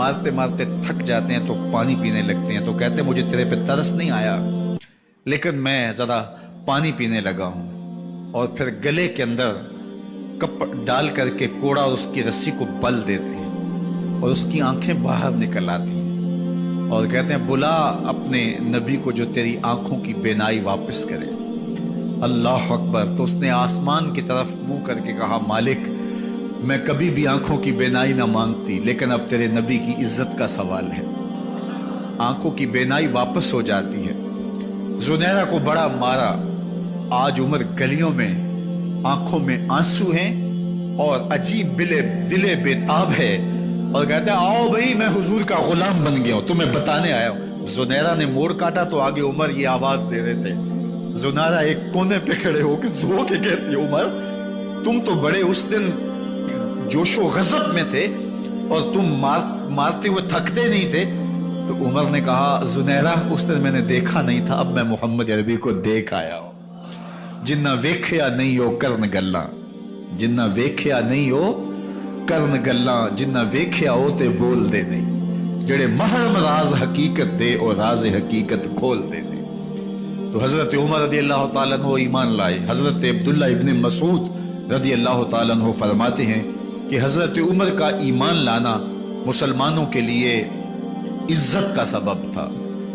مارتے مارتے تھک جاتے ہیں تو پانی پینے لگتے ہیں، تو کہتے ہیں مجھے تیرے پہ ترس نہیں آیا، لیکن میں ذرا پانی پینے لگا ہوں، اور پھر گلے کے اندر کپ ڈال کر کے کوڑا اس کی رسی کو بل دیتے ہیں اور اس کی آنکھیں باہر نکل آتی ہیں، اور کہتے ہیں بلا اپنے نبی کو جو تیری آنکھوں کی بینائی واپس کرے۔ اللہ اکبر! تو اس نے آسمان کی طرف منہ کر کے کہا مالک میں کبھی بھی آنکھوں کی بینائی نہ مانگتی، لیکن اب تیرے نبی کی عزت کا سوال ہے۔ آنکھوں کی بینائی واپس ہو جاتی ہے۔ زنیرہ کو بڑا مارا، آج عمر گلیوں میں آنکھوں میں آنسو ہیں اور عجیب دلے بےتاب ہے، اور کہتا ہے آؤ بھئی میں حضور کا غلام بن گیا ہوں، تمہیں بتانے آیا ہوں۔ زنیرہ نے موڑ کاٹا تو آگے عمر یہ آواز دے رہے تھے۔ زنیرہ ایک کونے پہ کھڑے ہو کے رو کے کہتی ہے عمر تم تو بڑے اس دن جوش و غضب میں تھے اور تم مارتے ہوئے تھکتے نہیں تھے۔ تو عمر نے کہا زنیرہ اس دن میں نے دیکھا نہیں تھا، اب میں محمد عربی کو دیکھ آیا ہوں۔ جنہ ویکھیا نہیں ہو کرن گلاں، جنہ ویکھیا نہیں ہو کرن گلاں، جنہ ویکھیا ہو تے بول دے نہیں، جڑے محرم راز حقیقت دے اور راز حقیقت کھول دے نہیں۔ تو حضرت عمر رضی اللہ تعالیٰ عنہ ایمان لائے۔ حضرت عبداللہ ابن مسعود رضی اللہ تعالیٰ عنہ فرماتے ہیں کہ حضرت عمر کا ایمان لانا مسلمانوں کے لیے عزت کا سبب تھا،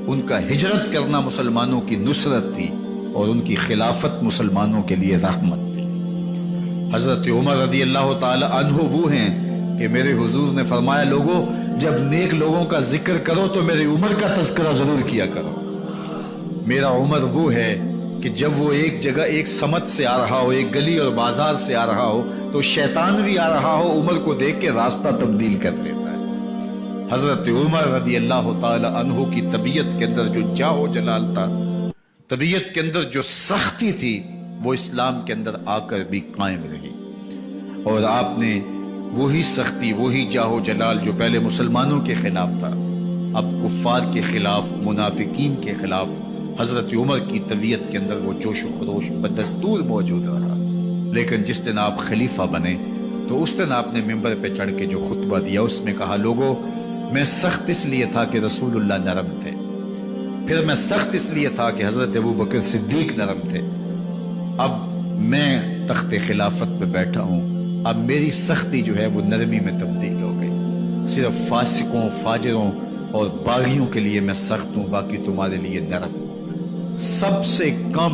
ان کا ہجرت کرنا مسلمانوں کی نصرت تھی، اور ان کی خلافت مسلمانوں کے لیے رحمت تھی۔ حضرت عمر رضی اللہ تعالی عنہ وہ ہیں کہ میرے حضور نے فرمایا لوگوں جب نیک لوگوں کا ذکر کرو تو میرے عمر کا تذکرہ ضرور کیا کرو۔ میرا عمر وہ ہے کہ جب وہ ایک جگہ ایک سمت سے آ رہا ہو، ایک گلی اور بازار سے آ رہا ہو، تو شیطان بھی آ رہا ہو عمر کو دیکھ کے راستہ تبدیل کر لیتا ہے۔ حضرت عمر رضی اللہ تعالی عنہ کی طبیعت کے اندر جو جاہ و جلال تھا، طبیعت کے اندر جو سختی تھی، وہ اسلام کے اندر آ کر بھی قائم رہی، اور آپ نے وہی سختی، وہی جاہ و جلال جو پہلے مسلمانوں کے خلاف تھا، اب کفار کے خلاف، منافقین کے خلاف حضرت عمر کی طبیعت کے اندر وہ جوش و خروش بدستور موجود رہا۔ لیکن جس دن آپ خلیفہ بنے تو اس دن آپ نے ممبر پہ چڑھ کے جو خطبہ دیا اس میں کہا لوگوں میں سخت اس لیے تھا کہ رسول اللہ نرم تھے، پھر میں سخت اس لیے تھا کہ حضرت ابو بکر صدیق نرم تھے، اب میں تخت خلافت پہ بیٹھا ہوں، اب میری سختی جو ہے وہ نرمی میں تبدیل ہو گئی، صرف فاسقوں، فاجروں اور باغیوں کے لیے میں سخت ہوں، باقی تمہارے لیے نرم ہوں۔ سب سے کم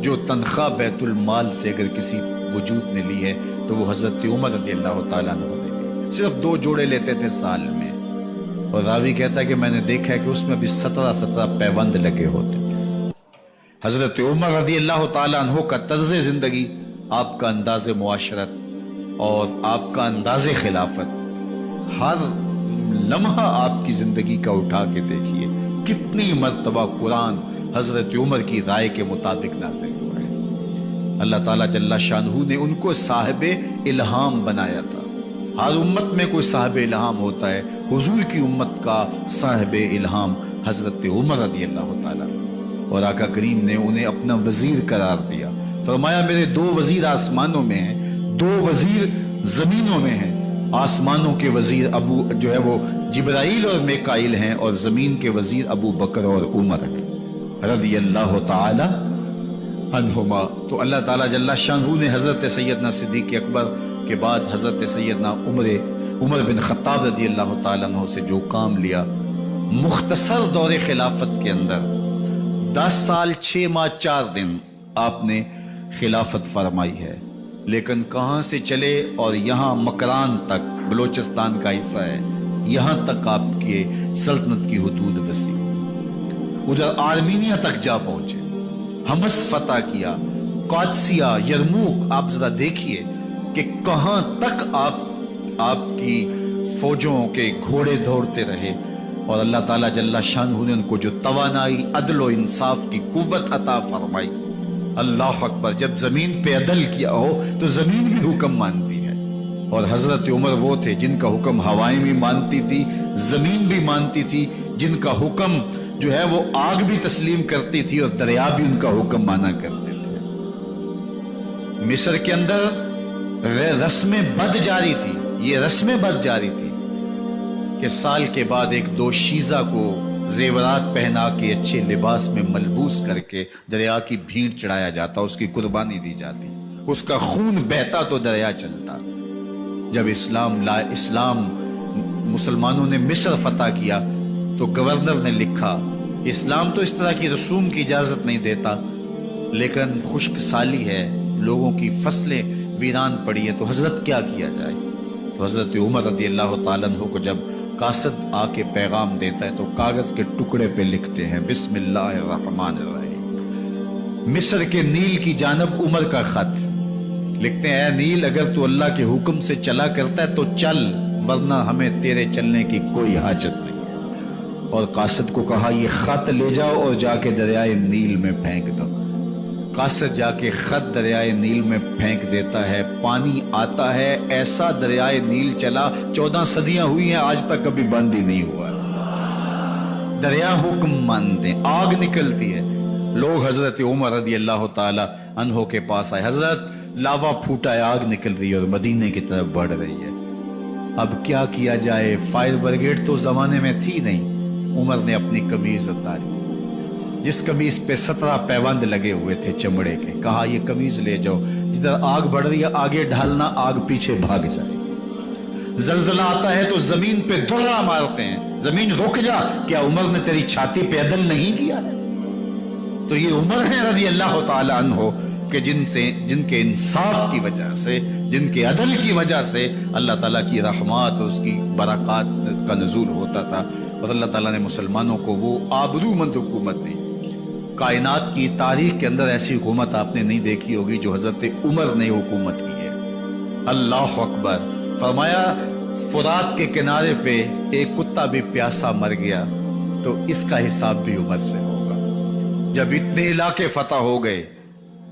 جو تنخواہ بیت المال سے اگر کسی وجود نے لی ہے تو وہ حضرت عمر رضی اللہ تعالیٰ عنہ نے لی، صرف 2 جوڑے لیتے تھے سال میں، اور راوی کہتا ہے کہ میں نے دیکھا ہے کہ اس میں بھی 17 پیوند لگے ہوتے تھے۔ حضرت عمر رضی اللہ تعالیٰ عنہ کا طرز زندگی، آپ کا انداز معاشرت اور آپ کا انداز خلافت، ہر لمحہ آپ کی زندگی کا اٹھا کے دیکھیے کتنی مرتبہ قرآن حضرت عمر کی رائے کے مطابق نازل ہوا ہے۔ اللہ تعالیٰ جل شانہ نے ان کو صاحب الہام بنایا تھا۔ ہر امت میں کوئی صاحب الہام ہوتا ہے، حضور کی امت کا صاحب الہام حضرت عمر رضی اللہ تعالیٰ، اور آقا کریم نے انہیں اپنا وزیر قرار دیا۔ فرمایا میرے 2 وزیر آسمانوں میں ہیں، 2 وزیر زمینوں میں ہیں۔ آسمانوں کے وزیر جو ہے وہ جبرائیل اور میکائیل ہیں، اور زمین کے وزیر ابو بکر اور عمر ہیں رضی اللہ تعالی عنہما۔ تو اللہ تعالیٰ جل شانہ نے حضرت سیدنا صدیق اکبر کے بعد حضرت سیدنا عمر بن خطاب رضی اللہ تعالیٰ عنہ سے جو کام لیا، مختصر دور خلافت کے اندر 10 سال 6 ماہ 4 دن آپ نے خلافت فرمائی ہے، لیکن کہاں سے چلے اور یہاں مکران تک، بلوچستان کا حصہ ہے، یہاں تک آپ کے سلطنت کی حدود وسیع، ادھر آرمینیا تک جا پہنچے، حمص فتح کیا، قادسیہ، یرموک۔ آپ ذرا دیکھیے کہ کہاں تک آپ کی فوجوں کے گھوڑے دوڑتے رہے، اور اللہ تعالیٰ جل شانہ نے ان کو جو توانائی، عدل و انصاف کی قوت عطا فرمائی۔ اللہ اکبر! جب زمین پہ عدل کیا ہو تو زمین بھی حکم مانتی ہے، اور حضرت عمر وہ تھے جن کا حکم ہوائیں بھی مانتی تھی، زمین بھی مانتی تھی، جن کا حکم جو ہے وہ آگ بھی تسلیم کرتی تھی اور دریا بھی ان کا حکم مانا کرتے تھے۔ مصر کے اندر رسم بد جاری تھی، یہ رسم بد جاری تھی کہ سال کے بعد ایک دوشیزہ کو زیورات پہنا کے اچھے لباس میں ملبوس کر کے دریا کی بھیڑ چڑھایا جاتا، اس کی قربانی دی جاتی، اس کا خون بہتا تو دریا چلتا۔ جب اسلام مسلمانوں نے مصر فتح کیا تو گورنر نے لکھا کہ اسلام تو اس طرح کی رسوم کی اجازت نہیں دیتا، لیکن خشک سالی ہے، لوگوں کی فصلیں ویران پڑی ہے، تو حضرت کیا کیا جائے؟ تو حضرت عمر رضی اللہ تعالیٰ عنہ کو جب قاصد آ کے پیغام دیتا ہے تو کاغذ کے ٹکڑے پہ لکھتے ہیں بسم اللہ الرحمن الرحیم، مصر کے نیل کی جانب عمر کا خط لکھتے ہیں، اے نیل اگر تو اللہ کے حکم سے چلا کرتا ہے تو چل، ورنہ ہمیں تیرے چلنے کی کوئی حاجت نہیں ہے۔ اور قاصد کو کہا یہ خط لے جاؤ اور جا کے دریائے نیل میں پھینک دو۔ قاصد جا کے خط دریائے نیل میں پھینک دیتا ہے، پانی آتا ہے، ایسا دریائے نیل چلا 14 صدیاں ہوئی ہیں آج تک کبھی بند ہی نہیں ہوا۔ دریا حکم مانتے، آگ نکلتی ہے، لوگ حضرت عمر رضی اللہ تعالی عنہ کے پاس آئے، حضرت لاوا پھوٹا ہے، آگ نکل رہی ہے اور مدینے کی طرف بڑھ رہی ہے، اب کیا کیا جائے؟ فائر بریگیڈ تو زمانے میں تھی نہیں۔ عمر نے اپنی قمیض اتاری، جس قمیض پہ 17 پیوند لگے ہوئے تھے چمڑے کے، کہا یہ قمیض لے جاؤ، جدھر آگ بڑھ رہی ہے آگے ڈھالنا، آگ پیچھے بھاگ جائے۔ زلزلہ آتا ہے تو زمین پہ دھڑا مارتے ہیں، زمین رک جا، کیا عمر نے تیری چھاتی پہ عدل نہیں کیا ہے؟ تو یہ عمر ہے رضی اللہ تعالی عنہ کہ جن کے انصاف کی وجہ سے، جن کے عدل کی وجہ سے اللہ تعالیٰ کی رحمات اور اس کی برکات کا نزول ہوتا تھا، اور اللہ تعالیٰ نے مسلمانوں کو وہ آبرومند حکومت دی۔ کائنات کی تاریخ کے اندر ایسی حکومت آپ نے نہیں دیکھی ہوگی جو حضرت عمر نے حکومت کی ہے۔ اللہ اکبر۔ فرمایا فرات کے کنارے پہ ایک کتا بھی پیاسا مر گیا تو اس کا حساب بھی عمر سے ہوگا۔ جب اتنے علاقے فتح ہو گئے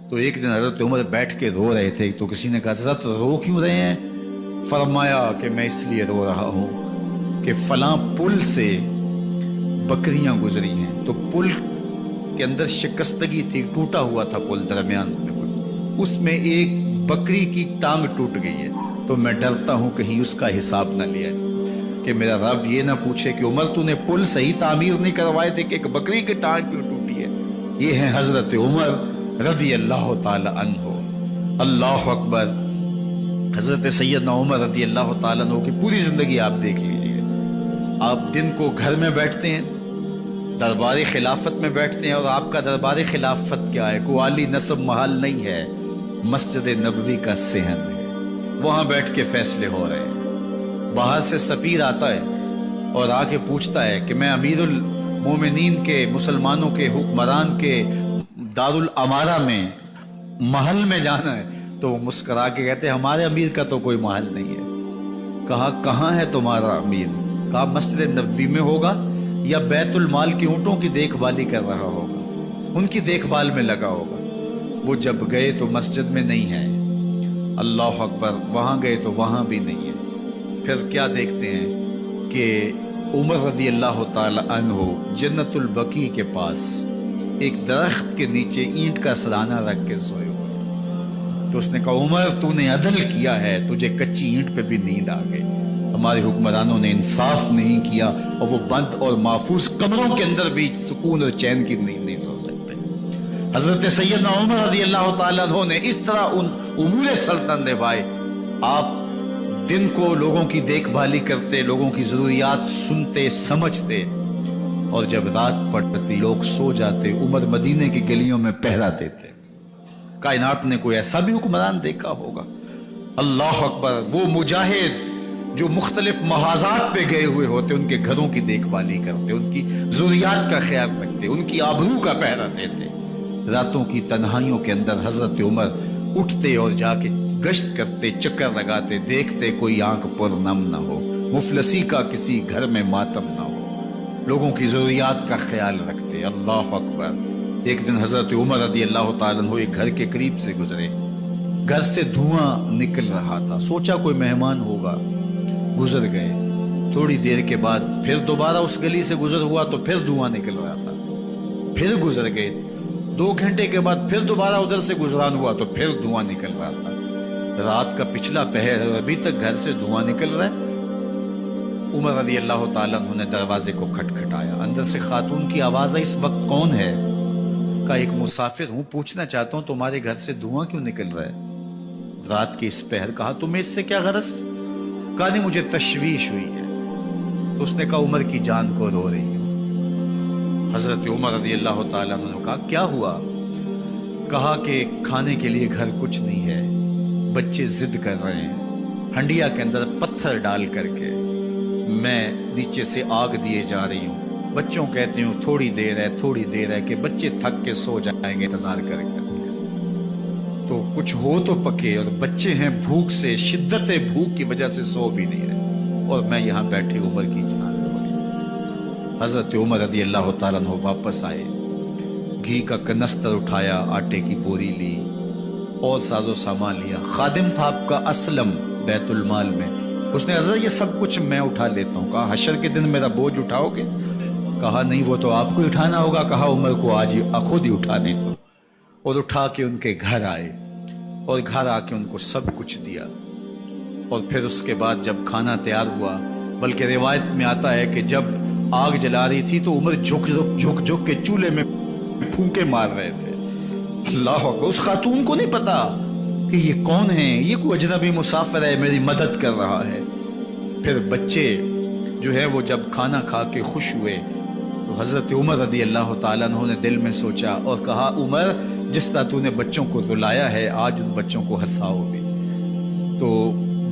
تو ایک دن حضرت عمر بیٹھ کے رو رہے تھے، تو کسی نے کہا حضرت رو کیوں رہے ہیں؟ فرمایا کہ میں اس لیے رو رہا ہوں کہ فلاں پل سے بکریاں گزری ہیں، تو پل کے اندر شکستگی تھی، ٹوٹا ہوا تھا پل درمیان میں، اس میں ایک بکری کی ٹانگ ٹوٹ گئی ہے، تو میں ڈرتا ہوں کہیں اس کا حساب نہ لیا جائے، کہ میرا رب یہ نہ پوچھے کہ عمر تو نے پل صحیح تعمیر نہیں کروائے تھے کہ ایک بکری کی ٹانگ کیوں ٹوٹی ہے۔ یہ ہے حضرت عمر رضی اللہ تعالی عنہ۔ اللہ اکبر۔ حضرت سیدنا عمر رضی اللہ تعالی عنہ کی پوری زندگی آپ دیکھ لیجئے، آپ دن کو گھر میں بیٹھتے ہیں، دربار خلافت میں بیٹھتے ہیں، اور آپ کا دربار خلافت کیا ہے؟ کوئی عالی نصب محل نہیں ہے، مسجد نبوی کا صحن ہے، وہاں بیٹھ کے فیصلے ہو رہے ہیں۔ باہر سے سفیر آتا ہے اور آ کے پوچھتا ہے کہ میں امیر المومنین کے، مسلمانوں کے حکمران کے دارالامارہ میں محل میں جانا ہے، تو وہ مسکرا کے کہتے ہیں ہمارے امیر کا تو کوئی محل نہیں ہے۔ کہا کہاں ہے تمہارا امیر؟ کہا مسجد نبوی میں ہوگا یا بیت المال کی اونٹوں کی دیکھ بھالی کر رہا ہوگا، ان کی دیکھ بھال میں لگا ہوگا۔ وہ جب گئے تو مسجد میں نہیں ہے، اللہ اکبر، وہاں گئے تو وہاں بھی نہیں ہے۔ پھر کیا دیکھتے ہیں کہ عمر رضی اللہ تعالی عنہ جنت البقیع کے پاس ایک درخت کے نیچے اینٹ کا سرانہ رکھ کے سوئے ہوئے، تو اس نے کہا عمر تو نے عدل کیا ہے، تجھے کچی اینٹ پہ بھی نیند آ گئی، ہمارے حکمرانوں نے انصاف نہیں کیا، اور وہ بند اور محفوظ کمروں کے اندر بھی سکون اور چین کی نیند نہیں سو سکتے۔ حضرت سیدنا عمر رضی اللہ تعالیٰ عنہ نے اس طرح ان امور سلطنت نبھائے۔ آپ دن کو لوگوں کی دیکھ بھالی کرتے، لوگوں کی ضروریات سنتے سمجھتے، اور جب رات پڑتی لوگ سو جاتے، عمر مدینے کی گلیوں میں پہرا دیتے۔ کائنات نے کوئی ایسا بھی حکمران دیکھا ہوگا؟ اللہ اکبر۔ وہ مجاہد جو مختلف محاذات پہ گئے ہوئے ہوتے، ان کے گھروں کی دیکھ بھالی کرتے، ان کی ضروریات کا خیال رکھتے، ان کی آبرو کا پہرا دیتے۔ راتوں کی تنہائیوں کے اندر حضرت عمر اٹھتے اور جا کے گشت کرتے، چکر لگاتے، دیکھتے کوئی آنکھ پر نم نہ ہو، مفلسی کا کسی گھر میں ماتم نہ ہو، لوگوں کی ضروریات کا خیال رکھتے۔ اللہ اکبر۔ ایک دن حضرت عمر رضی اللہ تعالیٰ عنہ ایک گھر کے قریب سے گزرے، گھر سے دھواں نکل رہا تھا، سوچا کوئی مہمان ہوگا، گزر گئے۔ تھوڑی دیر کے بعد پھر دوبارہ اس گلی سے گزر ہوا تو پھر دھواں نکل رہا تھا، پھر گزر گئے۔ 2 گھنٹے کے بعد پھر دوبارہ ادھر سے گزران ہوا تو پھر دھواں نکل رہا تھا۔ رات کا پچھلا پہر ابھی تک گھر سے دھواں نکل رہا ہے۔ عمر رضی اللہ تعالیٰ عنہ نے دروازے کو کھٹکھٹایا. اندر سے خاتون کی آواز ہے, اس وقت کون ہے؟ کہا ایک مسافر ہوں, پوچھنا چاہتا ہوں تمہارے گھر سے دھواں کیوں نکل رہا ہے رات کے اس پہر. کہا تمہیں اس سے کیا غرض؟ کہا نہیں مجھے تشویش ہوئی ہے. تو اس نے کہا عمر کی جان کو رو رہی ہوں. حضرت عمر رضی اللہ تعالیٰ عنہ نے کہا کیا ہوا؟ کہا کہ کھانے کے لیے گھر کچھ نہیں ہے, بچے ضد کر رہے ہیں, ہنڈیا کے اندر پتھر ڈال کر کے میں نیچے سے آگ دیے جا رہی ہوں. بچوں کہتی ہوں تھوڑی دیر ہے کہ بچے تھک کے سو جائیں گے انتظار کر کے. تو کچھ ہو تو پکے, اور بچے ہیں بھوک سے, شدت بھوک کی وجہ سے سو بھی نہیں رہے, اور میں یہاں بیٹھے عمر کی جان رو رہی. حضرت عمر رضی اللہ تعالیٰ عنہ واپس آئے, گھی کا کنستر اٹھایا, آٹے کی بوری لی اور ساز و سامان لیا. خادم تھا آپ کا اسلم بیت المال میں, اس نے حضرت یہ سب کچھ میں اٹھا لیتا ہوں. کہا حشر کے دن میرا بوجھ اٹھاؤ گے؟ کہا نہیں وہ تو آپ کو اٹھانا ہوگا. کہا عمر کو آج خود ہی اٹھانے دو. اور اٹھا کے ان کے گھر آئے, اور گھر آ کے ان کو سب کچھ دیا. اور پھر اس کے بعد جب کھانا تیار ہوا, بلکہ روایت میں آتا ہے کہ جب آگ جلا رہی تھی تو عمر جھک کے چولہے میں پھونکے مار رہے تھے. اللہ اکبر. اس خاتون کو نہیں پتا کہ یہ کون ہے, یہ کوئی اجنبی مسافر ہے, میری مدد کر رہا ہے. پھر بچے جو ہے وہ جب کھانا کھا کے خوش ہوئے تو حضرت عمر رضی اللہ تعالیٰ عنہ نے دل میں سوچا اور کہا عمر جس طرح تو نے بچوں کو رلایا ہے آج ان بچوں کو ہنساؤ بھی. تو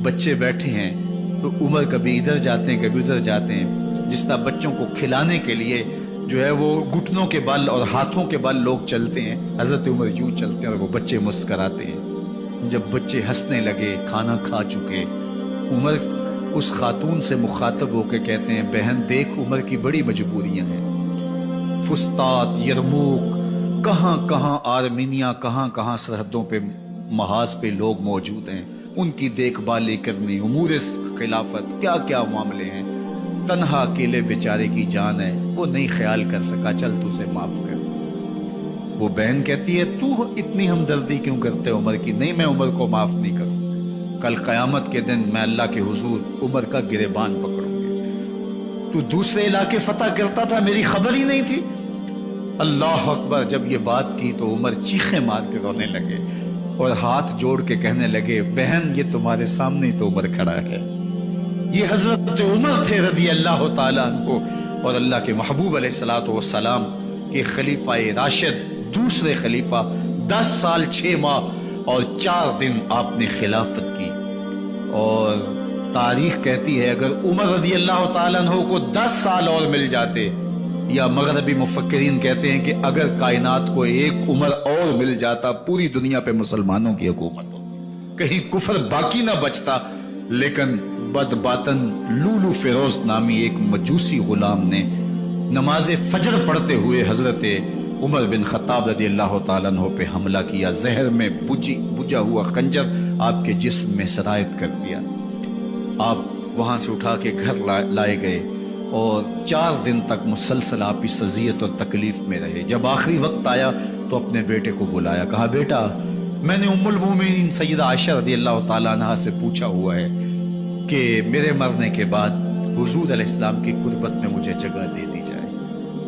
بچے بیٹھے ہیں تو عمر کبھی ادھر جاتے ہیں کبھی ادھر جاتے ہیں. جس طرح بچوں کو کھلانے کے لیے جو ہے وہ گھٹنوں کے بل اور ہاتھوں کے بل لوگ چلتے ہیں, حضرت عمر یوں چلتے ہیں اور وہ بچے مسکراتے ہیں. جب بچے ہنسنے لگے, کھانا کھا چکے, عمر اس خاتون سے مخاطب ہو کے کہتے ہیں بہن دیکھ عمر کی بڑی مجبوریاں ہیں. فسطاط, یرموک, کہاں کہاں آرمینیا, کہاں کہاں سرحدوں پہ محاذ پہ لوگ موجود ہیں, ان کی دیکھ بھال کرنی, امور خلافت, کیا کیا معاملے ہیں. تنہا اکیلے بیچارے کی جان ہے, وہ نہیں خیال کر سکا, چل تو اسے معاف کر. وہ بہن کہتی ہے تو اتنی ہمدردی کیوں کرتے عمر کی؟ نہیں میں عمر کو معاف نہیں کروں. کل قیامت کے دن میں اللہ کے حضور عمر کا گریبان پکڑوں گی. تو دوسرے علاقے فتح کرتا تھا, میری خبر ہی نہیں تھی. اللہ اکبر. جب یہ بات کی تو عمر چیخیں مار کے رونے لگے اور ہاتھ جوڑ کے کہنے لگے بہن یہ تمہارے سامنے تو عمر کھڑا ہے. یہ حضرت عمر تھے رضی اللہ تعالیٰ عنہ, اور اللہ کے محبوب علیہ الصلوۃ والسلام کے خلیفہ راشد, دوسرے خلیفہ. 10 سال 6 ماہ اور 4 دن آپ نے خلافت کی. اور تاریخ کہتی ہے اگر عمر رضی اللہ تعالیٰ عنہ کو 10 سال اور مل جاتے, یا مغربی مفکرین کہتے ہیں کہ اگر کائنات کو ایک عمر اور مل جاتا پوری دنیا پہ مسلمانوں کی حکومت ہوتی, کہیں کفر باقی نہ بچتا. لیکن بد باطن لولو فیروز نامی ایک مجوسی غلام نے نماز فجر پڑھتے ہوئے حضرت عمر بن خطاب رضی اللہ تعالیٰ عنہ پہ حملہ کیا. زہر میں بجھا ہوا خنجر آپ کے جسم میں سرایت کر دیا. آپ وہاں سے اٹھا کے گھر لائے گئے اور 4 دن تک مسلسل آپ اس اذیت اور تکلیف میں رہے. جب آخری وقت آیا تو اپنے بیٹے کو بلایا, کہا بیٹا میں نے ام المومنین سیدہ عائشہ رضی اللہ تعالیٰ عنہ سے پوچھا ہوا ہے کہ میرے مرنے کے بعد حضور علیہ السلام کی قربت میں مجھے جگہ دے دی جائے.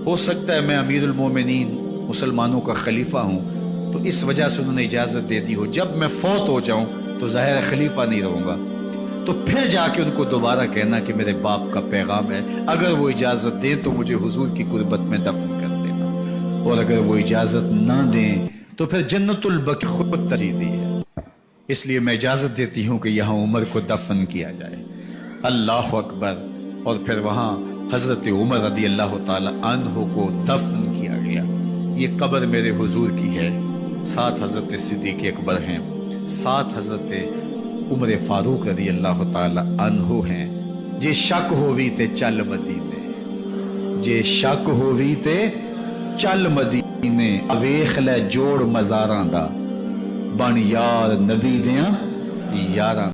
ہو سکتا ہے میں امیر المومنین مسلمانوں کا خلیفہ ہوں تو اس وجہ سے انہوں نے اجازت دے دی ہو, جب میں فوت ہو جاؤں تو ظاہر خلیفہ نہیں رہوں گا, تو پھر جا کے ان کو دوبارہ کہنا کہ میرے باپ کا پیغام ہے, اگر وہ اجازت دیں تو مجھے حضور کی قربت میں دفن کر دینا, اور اگر وہ اجازت نہ دیں تو پھر جنت البقیع خود ترجیح دی ہے, اس لیے میں اجازت دیتی ہوں کہ یہاں عمر کو دفن کیا جائے. اللہ اکبر. اور پھر وہاں حضرت عمر رضی اللہ تعالی عنہ کو دفن کیا گیا. یہ قبر میرے حضور کی ہے, 7 حضرت صدیق اکبر ہیں, 7 حضرت عمر فاروق رضی اللہ تعالی عنہ ہیں. جے شک ہووی تے چل مدینے, جے شک ہووی تے چل مدینے, ویخ لے جوڑ مزاراں دا, بن یار نبی دیاں یاراں.